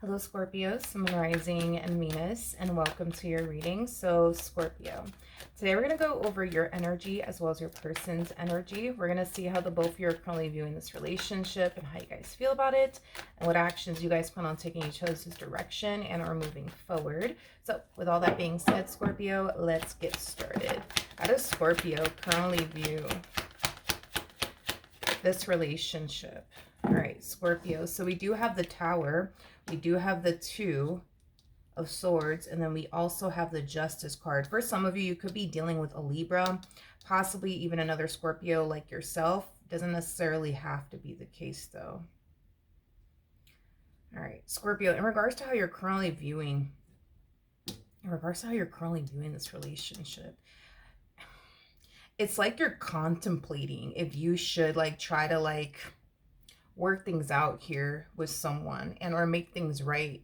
Hello, Scorpio, Sun, Rising, and Venus, and welcome to your reading. So, Scorpio, today we're going to go over your energy as well as your person's energy. We're going to see how the both of you are currently viewing this relationship and how you guys feel about it, and what actions you guys plan on taking each other's direction and are moving forward. So, with all that being said, Scorpio, let's get started. How does Scorpio currently view this relationship? All right, Scorpio. So we do have the Tower. We do have the Two of Swords. And then we also have the Justice card. For some of you, you could be dealing with a Libra, possibly even another Scorpio like yourself. Doesn't necessarily have to be the case, though. All right, Scorpio, in regards to how you're currently viewing, this relationship, it's like you're contemplating if you should try to work things out here with someone and or make things right,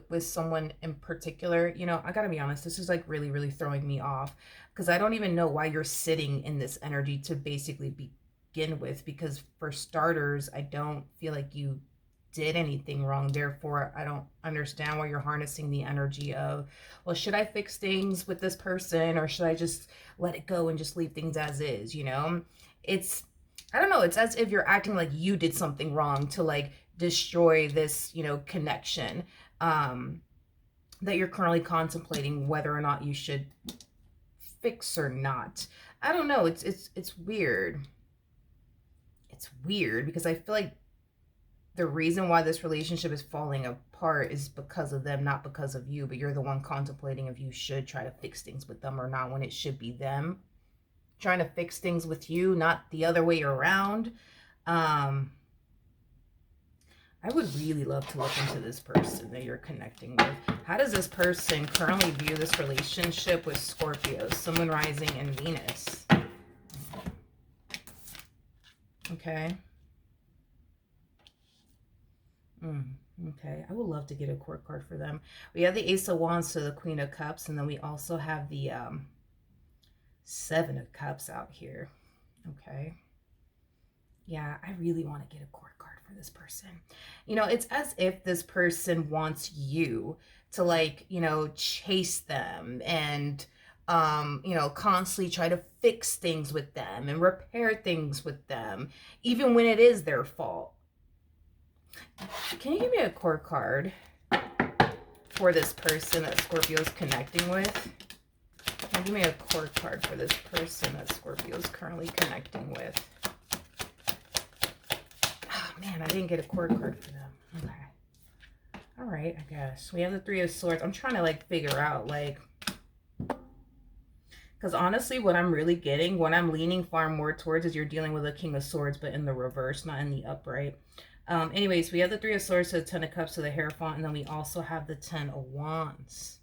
with someone in particular. I gotta be honest, this is really throwing me off, because I don't even know why you're sitting in this energy to basically begin with, because for starters, I don't feel like you did anything wrong. Therefore, I don't understand why you're harnessing the energy of, well, should I fix things with this person, or should I just let it go and just leave things as is? I don't know, it's as if you're acting like you did something wrong to destroy this, connection, that you're currently contemplating whether or not you should fix or not. I don't know, it's weird. It's weird because I feel like the reason why this relationship is falling apart is because of them, not because of you, but you're the one contemplating if you should try to fix things with them or not, when it should be them trying to fix things with you, not the other way around. I would really love to look into this person that you're connecting with. How does this person currently view this relationship with Scorpio, Sun, Rising, and Venus? Okay. Okay, I would love to get a court card for them. We have the Ace of Wands to the Queen of Cups, and then we also have the Seven of Cups out here. Okay. Yeah, I really want to get a court card for this person. It's as if this person wants you to chase them and constantly try to fix things with them and repair things with them, even when it is their fault. Can you give me a court card for this person that Scorpio is connecting with? Give me a court card for this person that Scorpio is currently connecting with. Oh, man, I didn't get a court card for them. Okay. All right, I guess. We have the Three of Swords. I'm trying to figure out because honestly, what I'm really getting, what I'm leaning far more towards is you're dealing with a King of Swords, but in the reverse, not in the upright. Anyways, we have the Three of Swords to the Ten of Cups to the Hierophant, and then we also have the Ten of Wands.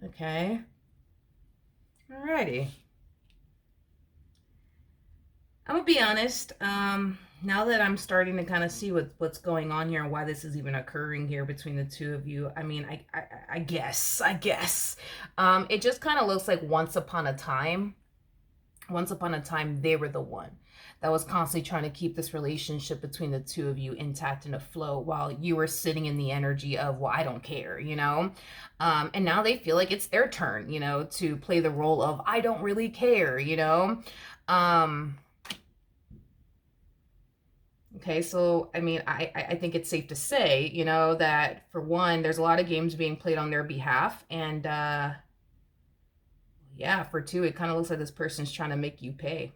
Okay. Alrighty. I'm gonna be honest. Now that I'm starting to kind of see what's going on here and why this is even occurring here between the two of you, I mean, I guess. It just kind of looks like once upon a time, they were the one that was constantly trying to keep this relationship between the two of you intact and afloat, while you were sitting in the energy of, well, I don't care, and now they feel like it's their turn, to play the role of, I don't really care, okay, so I mean, I think it's safe to say, that for one, there's a lot of games being played on their behalf, and yeah, for two, it kind of looks like this person's trying to make you pay.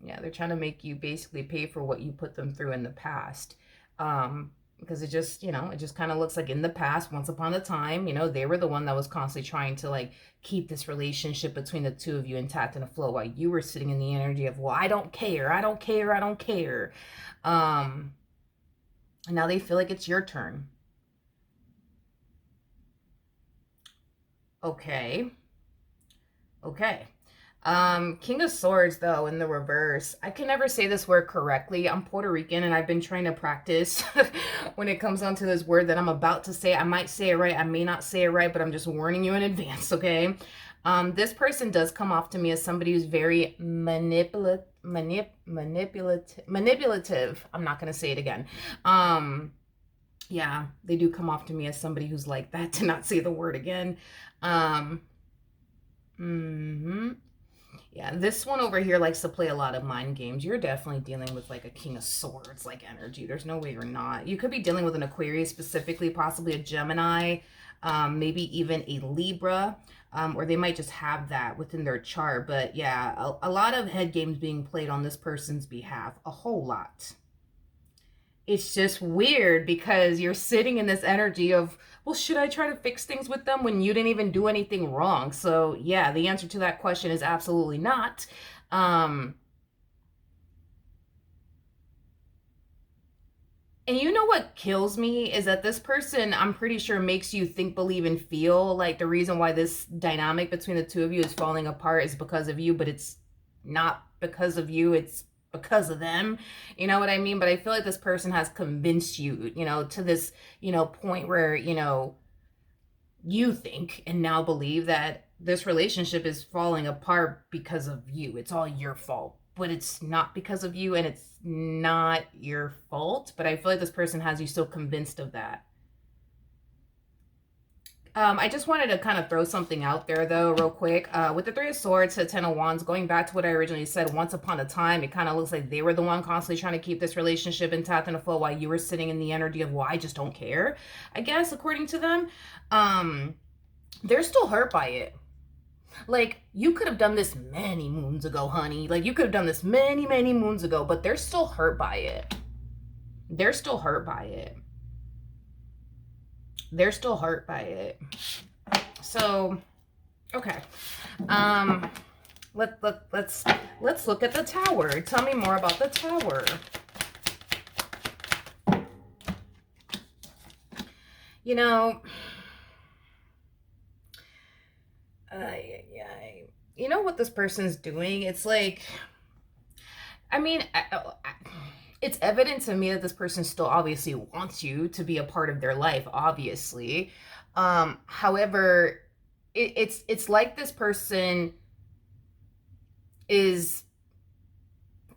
Yeah, they're trying to make you basically pay for what you put them through in the past. Because it just kind of looks like in the past, once upon a time, they were the one that was constantly trying to keep this relationship between the two of you intact and afloat, while you were sitting in the energy of, well, I don't care. And now they feel like it's your turn. Okay. King of Swords, though, in the reverse. I can never say this word correctly. I'm Puerto Rican, and I've been trying to practice when it comes down to this word that I'm about to say. I might say it right, I may not say it right, but I'm just warning you in advance, okay? This person does come off to me as somebody who's very manipulative. I'm not going to say it again. Yeah, they do come off to me as somebody who's like that, to not say the word again. Um, hmm Yeah, this one over here likes to play a lot of mind games. You're definitely dealing with like a King of Swords like energy. There's no way you're not. You could be dealing with an Aquarius specifically, possibly a Gemini, maybe even a Libra, or they might just have that within their chart. But yeah, a lot of head games being played on this person's behalf. A whole lot. It's just weird because you're sitting in this energy of, well, should I try to fix things with them when you didn't even do anything wrong? So yeah, the answer to that question is absolutely not. Um, and you know what kills me is that this person, I'm pretty sure, makes you think, believe, and feel like the reason why this dynamic between the two of you is falling apart is because of you, but it's not because of you. It's because of them. You know what I mean? But I feel like this person has convinced you, to this, point where, you think and now believe that this relationship is falling apart because of you. It's all your fault. But it's not because of you and it's not your fault. But I feel like this person has you so convinced of that. I just wanted to kind of throw something out there, though, real quick. With the Three of Swords to Ten of Wands, going back to what I originally said, once upon a time, it kind of looks like they were the one constantly trying to keep this relationship intact and afloat while you were sitting in the energy of, well, I just don't care, I guess, according to them. They're still hurt by it. Like, you could have done this many moons ago, honey. Like, you could have done this many, many moons ago, but they're still hurt by it. They're still hurt by it. They're still hurt by it. So, okay. Let's look at the Tower. Tell me more about the Tower. You know, you know what this person's doing? It's like, I mean, it's evident to me that this person still obviously wants you to be a part of their life, obviously. However, it's like this person is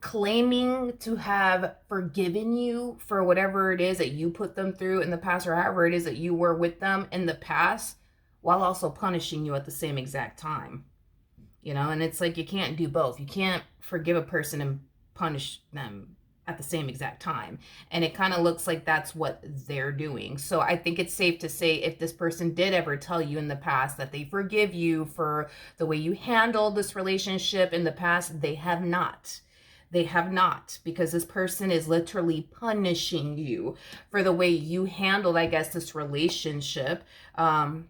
claiming to have forgiven you for whatever it is that you put them through in the past, or however it is that you were with them in the past, while also punishing you at the same exact time. And it's like you can't do both. You can't forgive a person and punish them at the same exact time. And it kind of looks like that's what they're doing. So I think it's safe to say, if this person did ever tell you in the past that they forgive you for the way you handled this relationship in the past, they have not. They have not, because this person is literally punishing you for the way you handled, I guess, this relationship, in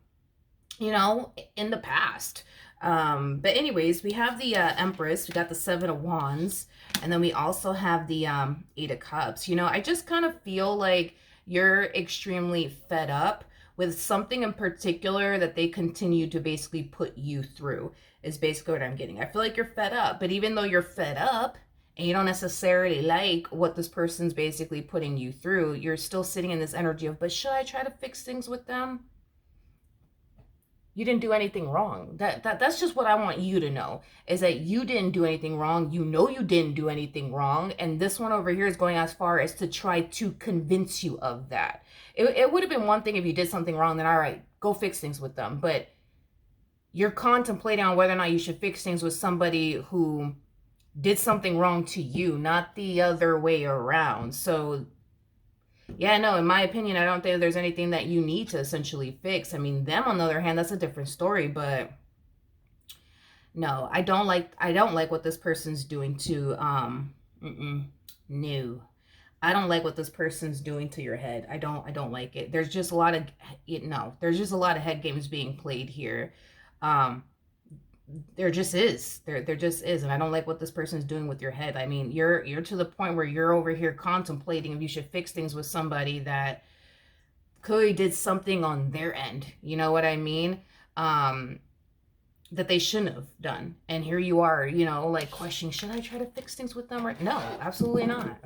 the past. But anyways, we have the Empress, we got the Seven of Wands, and then we also have the Eight of Cups. I just kind of feel like you're extremely fed up with something in particular that they continue to basically put you through, is basically what I'm getting. I feel like you're fed up, but even though you're fed up and you don't necessarily like what this person's basically putting you through, you're still sitting in this energy of, but should I try to fix things with them? You didn't do anything wrong. That's just what I want you to know, is that you didn't do anything wrong. You didn't do anything wrong. And this one over here is going as far as to try to convince you of that. It would have been one thing if you did something wrong, then all right, go fix things with them. But you're contemplating on whether or not you should fix things with somebody who did something wrong to you, not the other way around. So yeah, no, in my opinion, I don't think there's anything that you need to essentially fix. I mean, them, on the other hand, that's a different story, but no, I don't like what this person's doing to, no. I don't like what this person's doing to your head. I don't like it. There's just a lot of, there's just a lot of head games being played here. There just is. There just is. And I don't like what this person's doing with your head. I mean, you're to the point where you're over here contemplating if you should fix things with somebody that clearly did something on their end. You know what I mean? That they shouldn't have done. And here you are, like questioning, should I try to fix things with them? No, absolutely not.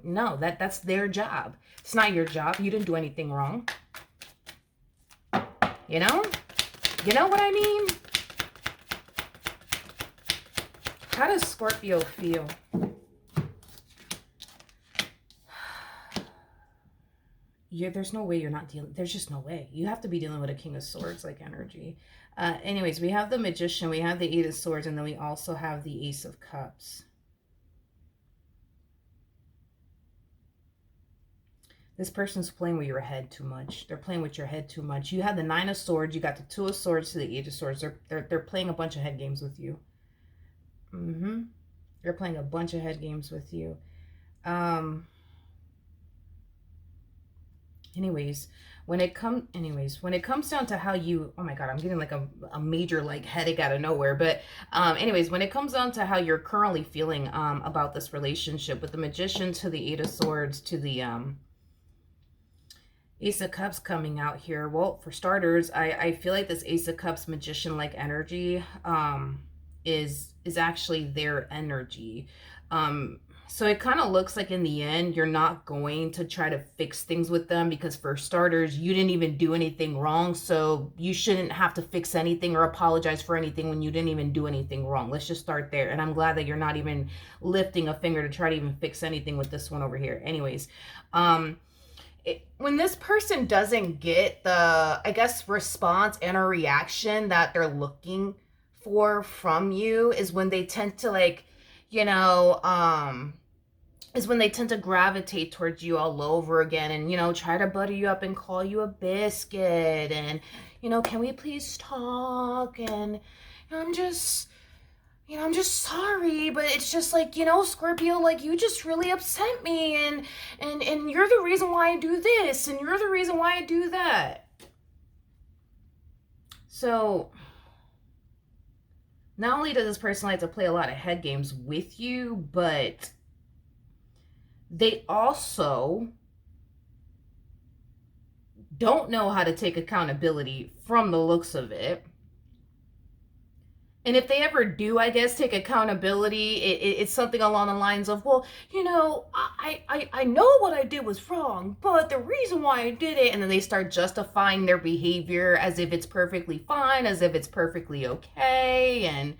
No, that's their job. It's not your job. You didn't do anything wrong. You know what I mean? How does Scorpio feel? there's no way you're not dealing. There's just no way. You have to be dealing with a King of Swords like energy. Anyways, we have the Magician, we have the Eight of Swords, and then we also have the Ace of Cups. This person's playing with your head too much. They're playing with your head too much. You have the Nine of Swords, you got the Two of Swords to the Eight of Swords. They're playing a bunch of head games with you. They're playing a bunch of head games with you. Anyways, when it comes down to how you, oh my God, I'm getting like a major like headache out of nowhere. But anyways, when it comes down to how you're currently feeling about this relationship, with the Magician to the Eight of Swords to the Ace of Cups coming out here. Well, for starters, I feel like this Ace of Cups Magician-like energy is actually their energy. So it kind of looks like in the end, you're not going to try to fix things with them, because for starters, you didn't even do anything wrong. So you shouldn't have to fix anything or apologize for anything when you didn't even do anything wrong. Let's just start there. And I'm glad that you're not even lifting a finger to try to even fix anything with this one over here. Anyways, when this person doesn't get the, I guess, response and a reaction that they're looking for from you, is when they tend to like, is when they tend to gravitate towards you all over again and, try to butter you up and call you a biscuit and, can we please talk? And I'm just sorry, but it's just like, Scorpio, like, you just really upset me, and you're the reason why I do this, and you're the reason why I do that. So not only does this person like to play a lot of head games with you, but they also don't know how to take accountability from the looks of it. And if they ever do, I guess, take accountability, it's something along the lines of, well, I know what I did was wrong, but the reason why I did it, and then they start justifying their behavior as if it's perfectly fine, as if it's perfectly okay. And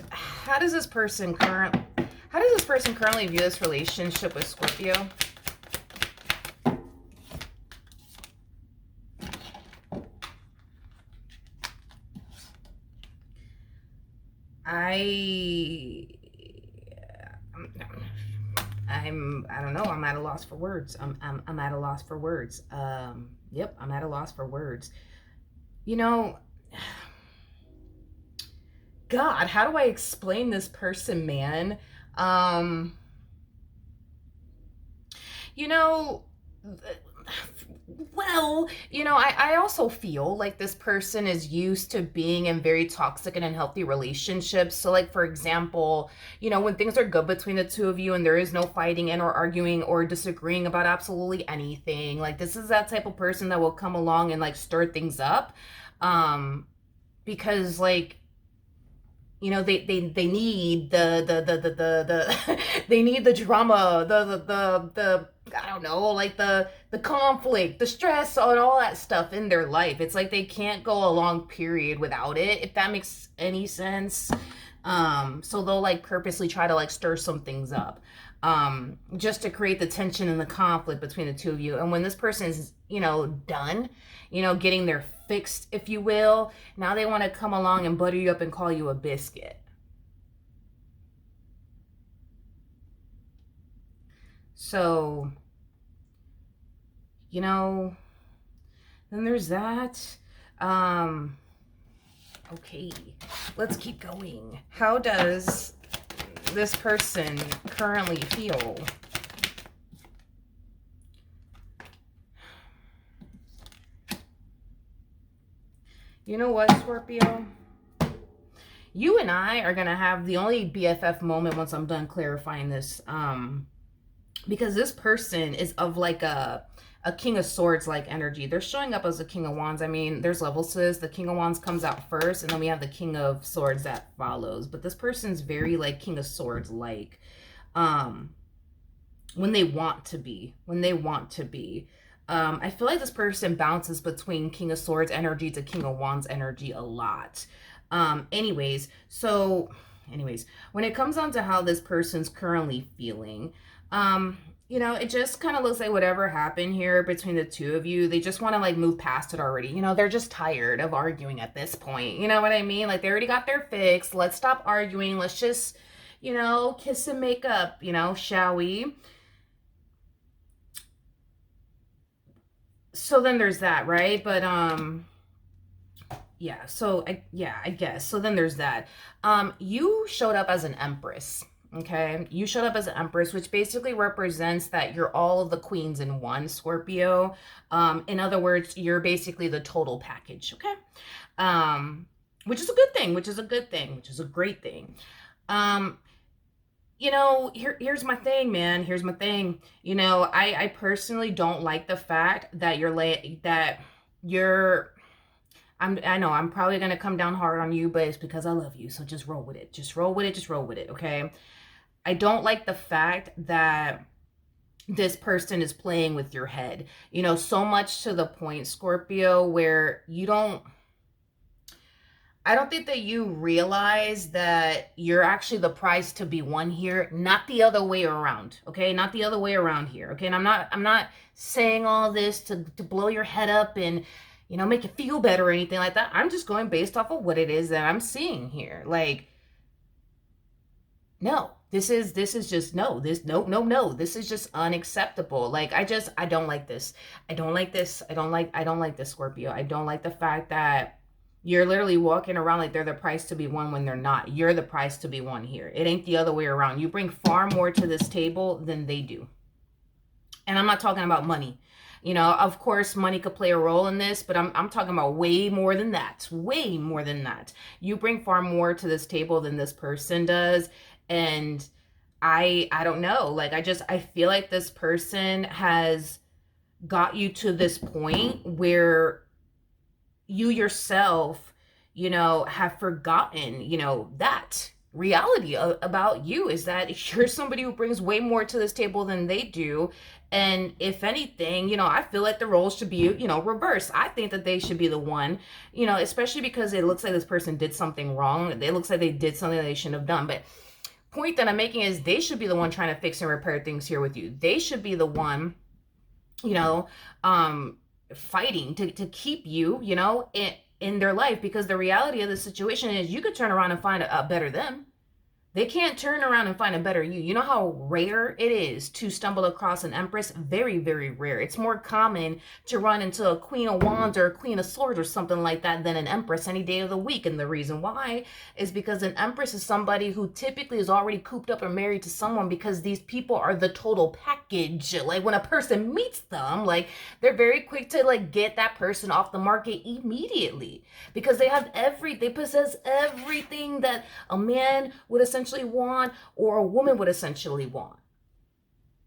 how does this person currently view this relationship with Scorpio? I don't know. I'm at a loss for words. I'm at a loss for words. Yep, I'm at a loss for words. God, how do I explain this person, man? Well, I also feel like this person is used to being in very toxic and unhealthy relationships. So, like, for example, when things are good between the two of you and there is no fighting and or arguing or disagreeing about absolutely anything, like, this is that type of person that will come along and like stir things up, because like, they need the they need the drama, the I don't know, like the conflict, the stress, and all that stuff in their life. It's like they can't go a long period without it, if that makes any sense. So they'll like purposely try to like stir some things up, just to create the tension and the conflict between the two of you. And when this person is, done, getting their fixed, if you will, now they want to come along and butter you up and call you a biscuit. So, then there's that. Okay, let's keep going. How does this person currently feel? You know what, Scorpio? You and I are going to have the only BFF moment once I'm done clarifying this. Because this person is of like a King of Swords like energy. They're showing up as a King of Wands. I mean, there's levels to this. The King of Wands comes out first, and then we have the King of Swords that follows. But this person's very like King of Swords like, when they want to be. I feel like this person bounces between King of Swords energy to King of Wands energy a lot. Anyways, when it comes on to how this person's currently feeling, It just kind of looks like whatever happened here between the two of you, they just want to like move past it already. They're just tired of arguing at this point. You know what I mean? Like they already got their fix. Let's stop arguing. Let's just, kiss and make up, shall we? So then there's that, right? But yeah, so I guess. So then there's that. You showed up as an empress. Okay, you showed up as an empress, which basically represents that you're all of the queens in one, Scorpio. In other words, you're basically the total package. Okay, which is a good thing, which is a good thing, which is a great thing. Here's my thing, man. Here's my thing. I personally don't like the fact that you're I know I'm probably gonna come down hard on you, but it's because I love you. So just roll with it. Just roll with it. Just roll with it. Okay. I don't like the fact that this person is playing with your head, so much to the point, Scorpio, where I don't think that you realize that you're actually the prize to be won here, not the other way around. Okay. Not the other way around here. Okay. And I'm not saying all this to blow your head up and, make you feel better or anything like that. I'm just going based off of what it is that I'm seeing here. Like, no, this is just no, no, this is just unacceptable. Like, I don't like this. I don't like this. I don't like this, Scorpio. I don't like the fact that you're literally walking around like they're the prize to be won when they're not. You're the prize to be won here. It ain't the other way around. You bring far more to this table than they do. And I'm not talking about money. Of course, money could play a role in this, but I'm talking about way more than that. Way more than that. You bring far more to this table than this person does. And I don't know. Like, I feel like this person has got you to this point where you yourself, have forgotten, that reality about you is that you're somebody who brings way more to this table than they do. And if anything, I feel like the roles should be, reversed. I think that they should be the one, especially because it looks like this person did something wrong. It looks like they did something they shouldn't have done. But point that I'm making is they should be the one trying to fix and repair things here with you. They should be the one, fighting to keep you, in their life, because the reality of the situation is you could turn around and find a better them. They can't turn around and find a better you. You know how rare it is to stumble across an empress? Very, very rare. It's more common to run into a queen of wands or a queen of swords or something like that than an empress any day of the week. And the reason why is because an empress is somebody who typically is already cooped up or married to someone, because these people are the total package. Like, when a person meets them, like, they're very quick to like get that person off the market immediately, because they possess everything that a man would essentially want or a woman would essentially want.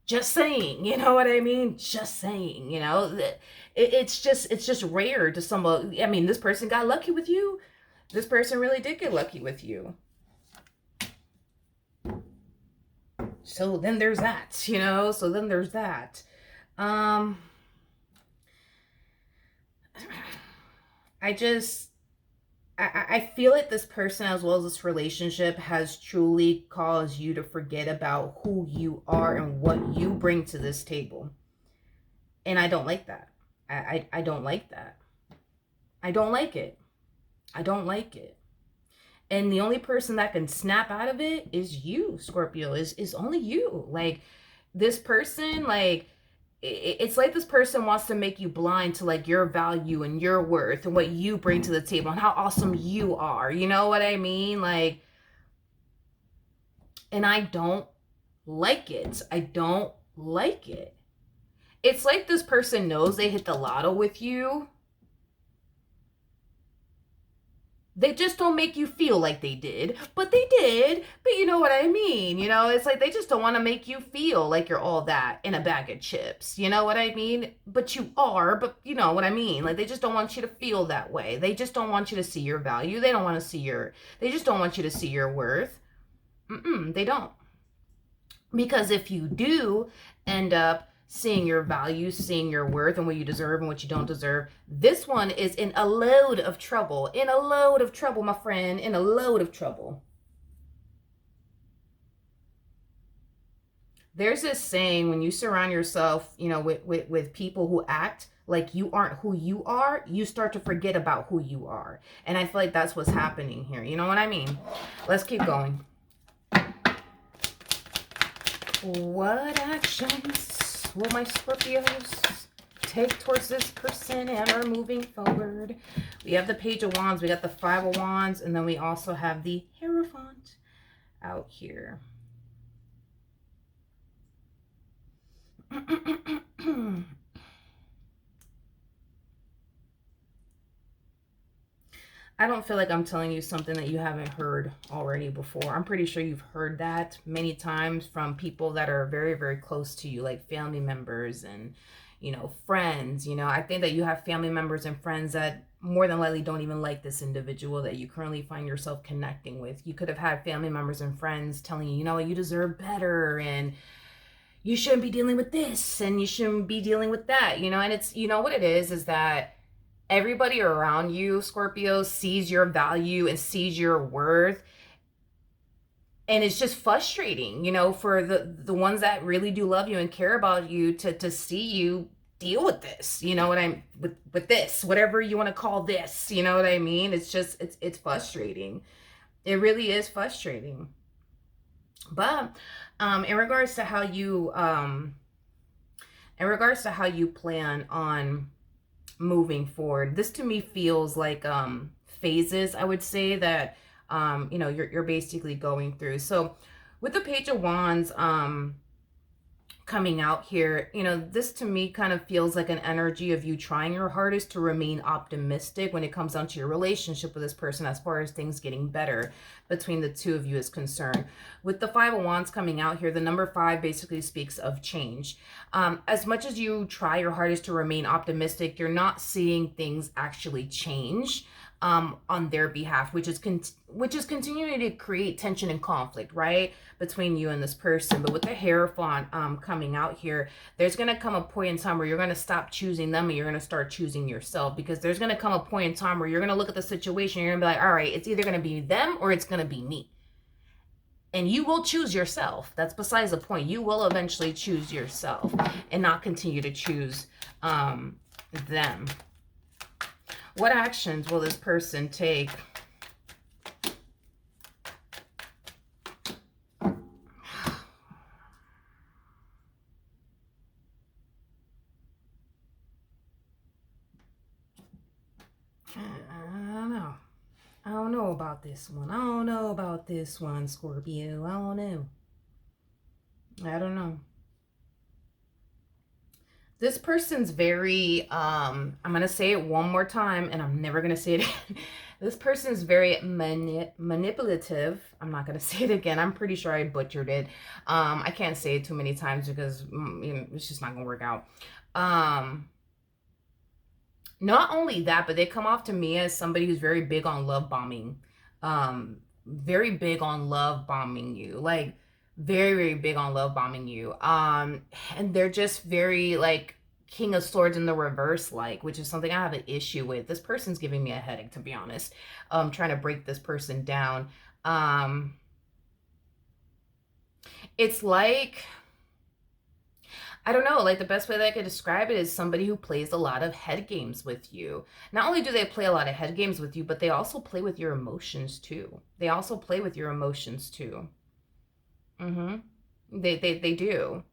Just saying, you know what I mean? Just saying, it's just rare to someone. I mean, this person got lucky with you. This person really did get lucky with you. So then there's that, so then there's that. I feel like this person, as well as this relationship, has truly caused you to forget about who you are and what you bring to this table. And I don't like that. I don't like that. I don't like it. I don't like it. And the only person that can snap out of it is you, Scorpio, is only you. Like, this person, like, it's like this person wants to make you blind to like your value and your worth and what you bring to the table and how awesome you are. You know what I mean? Like, and I don't like it. I don't like it. It's like this person knows they hit the lotto with you. They just don't make you feel like they did, but they did. But you know what I mean? It's like they just don't want to make you feel like you're all that in a bag of chips. You know what I mean? But you are, but you know what I mean? Like, they just don't want you to feel that way. They just don't want you to see your value. They don't want to see they just don't want you to see your worth. They don't. Because if you do end up seeing your value, seeing your worth and what you deserve and what you don't deserve, this one is in a load of trouble. In a load of trouble, my friend. In a load of trouble. There's this saying, when you surround yourself, with people who act like you aren't who you are, you start to forget about who you are. And I feel like that's what's happening here. You know what I mean? Let's keep going. What actions will my Scorpios take towards this person and are moving forward? We have the Page of Wands, we got the Five of Wands, and then we also have the Hierophant out here. I don't feel like I'm telling you something that you haven't heard already before. I'm pretty sure you've heard that many times from people that are very, very close to you, like family members and, friends. I think that you have family members and friends that more than likely don't even like this individual that you currently find yourself connecting with. You could have had family members and friends telling you, you deserve better, and you shouldn't be dealing with this, and you shouldn't be dealing with that, and it's, what it is that everybody around you, Scorpio, sees your value and sees your worth. And it's just frustrating, for the ones that really do love you and care about you to see you deal with this, with this, whatever you want to call this, you know what I mean? It's just, it's frustrating. It really is frustrating. But in regards to how you plan on moving forward, this to me feels like phases, I would say, that you're basically going through. So with the Page of Wands coming out here, this to me kind of feels like an energy of you trying your hardest to remain optimistic when it comes down to your relationship with this person, as far as things getting better between the two of you is concerned. With the Five of Wands coming out here, the number 5 basically speaks of change. As much as you try your hardest to remain optimistic, you're not seeing things actually change on their behalf, which is continuing to create tension and conflict, right, between you and this person. But with the Hierophant coming out here, there's going to come a point in time where you're going to stop choosing them and you're going to start choosing yourself, because there's going to come a point in time where you're going to look at the situation and you're going to be like, all right, it's either going to be them or it's going to be me. And you will choose yourself. That's besides the point. You will eventually choose yourself and not continue to choose them. What actions will this person take? I don't know about this one. I don't know about this one, Scorpio. I don't know. This person's very, I'm going to say it one more time and I'm never going to say it again. This person's very manipulative. I'm not going to say it again. I'm pretty sure I butchered it. I can't say it too many times because it's just not going to work out. Not only that, but they come off to me as somebody who's very big on love bombing. Very big on love bombing you. Like, very, very big on love bombing you. And they're just very, like, King of Swords in the reverse, like, which is something I have an issue with. This person's giving me a headache, to be honest. Trying to break this person down. It's like, I don't know, like the best way that I could describe it is somebody who plays a lot of head games with you. Not only do they play a lot of head games with you, but they also play with your emotions too. They also play with your emotions too. They do.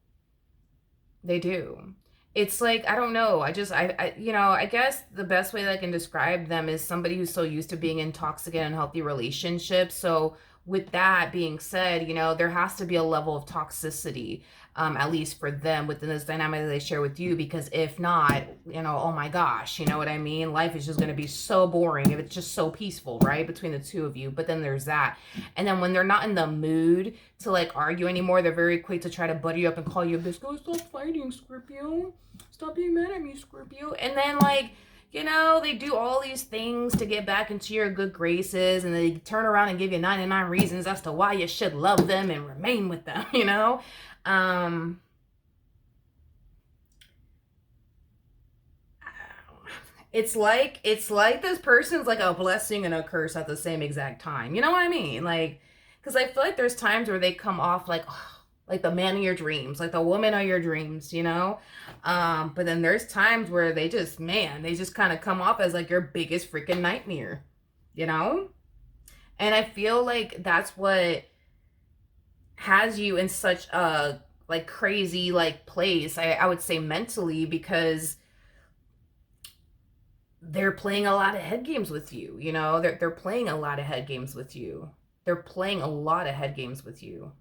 They do. It's like, I don't know. I guess the best way that I can describe them is somebody who's so used to being in toxic and unhealthy relationships. So with that being said, there has to be a level of toxicity, at least for them within this dynamic that they share with you, because if not, oh my gosh, you know what I mean? Life is just going to be so boring if it's just so peaceful, right? Between the two of you. But then there's that. And then when they're not in the mood to like argue anymore, they're very quick to try to butter you up and call you a bitch. Go, stop fighting, Scorpio. Stop being mad at me, Scorpio. And then like, they do all these things to get back into your good graces, and they turn around and give you 99 reasons as to why you should love them and remain with them, It's like this person's like a blessing and a curse at the same exact time. You know what I mean? Like, because I feel like there's times where they come off like, oh, like the man of your dreams, like the woman of your dreams, you know? But then there's times where they just, man, they just kind of come off as like your biggest freaking nightmare, you know? And I feel like that's what has you in such a like crazy like place, I would say mentally, because they're playing a lot of head games with you, you know? They're playing a lot of head games with you. They're playing a lot of head games with you.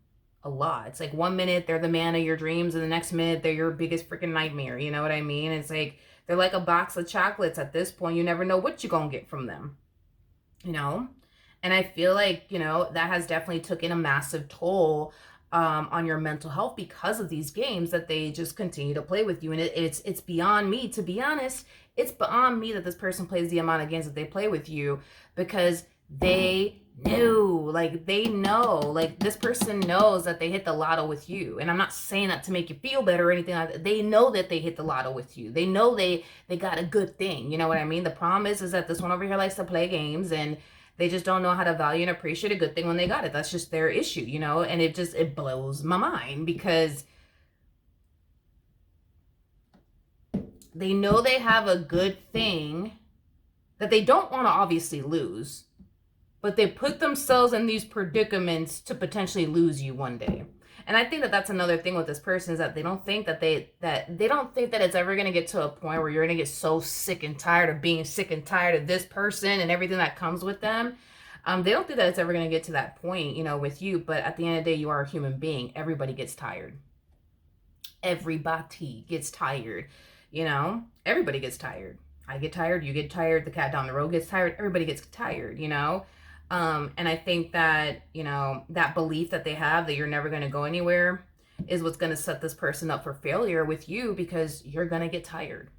A lot. It's like 1 minute they're the man of your dreams, and the next minute they're your biggest freaking nightmare. You know what I mean? It's like they're like a box of chocolates at this point. You never know what you're gonna get from them. You know? And I feel like, you know, that has definitely taken a massive toll on your mental health because of these games that they just continue to play with you. And it's beyond me, to be honest. It's beyond me that this person plays the amount of games that they play with you, because they knew, like they know, like this person knows that they hit the lotto with you. And I'm not saying that to make you feel better or anything like that. They know that they hit the lotto with you. They know they got a good thing. You know what I mean? The problem is that this one over here likes to play games, and they just don't know how to value and appreciate a good thing when they got it. That's just their issue, you know? And it blows my mind, because they know they have a good thing that they don't want to obviously lose, but they put themselves in these predicaments to potentially lose you one day. And I think that that's another thing with this person, is that they don't think that they don't think that it's ever going to get to a point where you're going to get so sick and tired of being sick and tired of this person and everything that comes with them. They don't think that it's ever going to get to that point, you know, with you. But at the end of the day, you are a human being. Everybody gets tired. Everybody gets tired, you know? Everybody gets tired. I get tired. You get tired. The cat down the road gets tired. Everybody gets tired, you know? And I think that, you know, that belief that they have that you're never going to go anywhere is what's going to set this person up for failure with you, because you're going to get tired.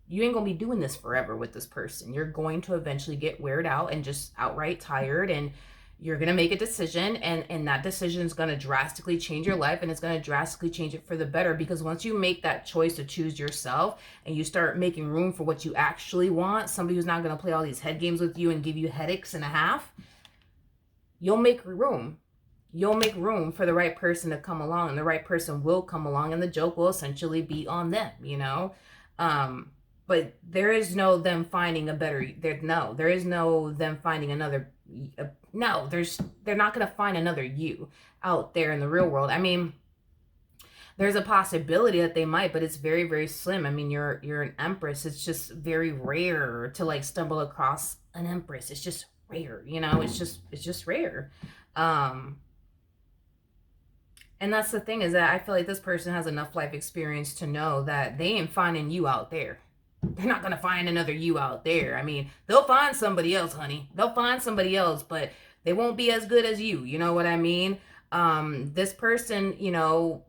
You ain't going to be doing this forever with this person. You're going to eventually get weared out and just outright tired, and you're going to make a decision, and that decision is going to drastically change your life, and it's going to drastically change it for the better. Because once you make that choice to choose yourself and you start making room for what you actually want, somebody who's not going to play all these head games with you and give you headaches and a half, you'll make room. You'll make room for the right person to come along, and the right person will come along, and the joke will essentially be on them, you know? But there is no them finding a better, there is no them finding another, no, they're not going to find another you out there in the real world. I mean, there's a possibility that they might, but it's very, very slim. I mean, you're an empress. It's just very rare to like stumble across an empress. It's just rare, you know, it's just rare. And that's the thing, is that I feel like this person has enough life experience to know that they ain't finding you out there. They're not going to find another you out there. I mean, they'll find somebody else, honey. They'll find somebody else, but they won't be as good as you. You know what I mean? This person, you know,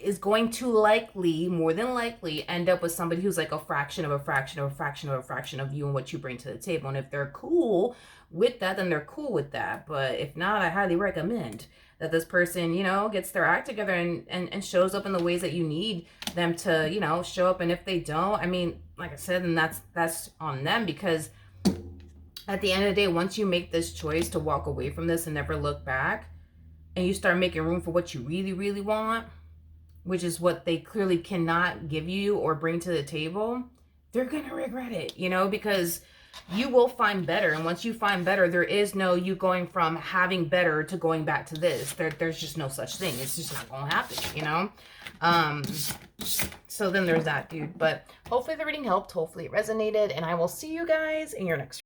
is going to likely, more than likely, end up with somebody who's like a fraction of a fraction of a fraction of a fraction of you and what you bring to the table. And if they're cool with that, then they're cool with that. But if not, I highly recommend that this person, you know, gets their act together and shows up in the ways that you need them to, you know, show up. And if they don't, I mean, like I said, and that's on them, because at the end of the day, once you make this choice to walk away from this and never look back, and you start making room for what you really, really want, which is what they clearly cannot give you or bring to the table, they're going to regret it, you know, because you will find better. And once you find better, there is no you going from having better to going back to this. There's just no such thing. It's just not going to happen, you know? So then there's that, dude. But hopefully the reading helped. Hopefully it resonated. And I will see you guys in your next